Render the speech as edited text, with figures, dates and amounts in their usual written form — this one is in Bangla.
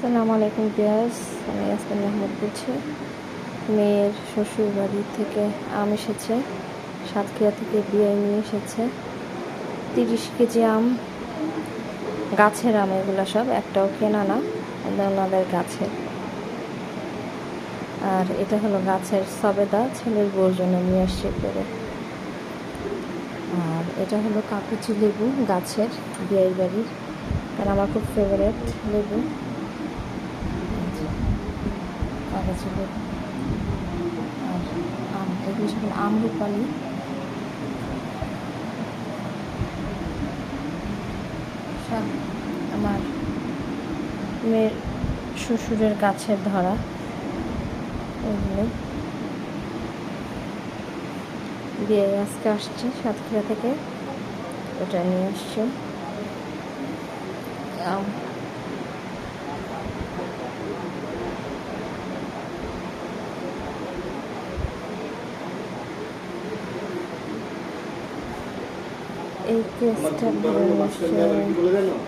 আসসালামু আলাইকুম ভিউয়ার্স, আমি ইয়াসমিন মাহমুদ বলছি। মেয়ের শ্বশুর বাড়ি থেকে আম এসেছে, সাতক্ষীরা থেকে বিয়ে নিয়ে এসেছে 30 কেজি আম। গাছের আম এগুলো সব, একটাও কেনা না, ওনাদের গাছের। আর এটা হলো গাছের সবেদা, ছেলের বউর জন্য নিয়ে আসছে করে। আর এটা হলো কাকুচি লেবু, গাছের, বিয়ের বাড়ির, কারণ আমার খুব ফেভারেট লেবু। কাগজ লেবু আর আম, এগুলো সব আমরুপালি। সব আমার মেয়ের শ্বশুরের গাছের ধরা এগুলো। দিয়ে আজকে আসছে সাতক্ষীরা থেকে, ওটা নিয়ে আসছে আম। এই কেসটা ধরে নিচ্ছে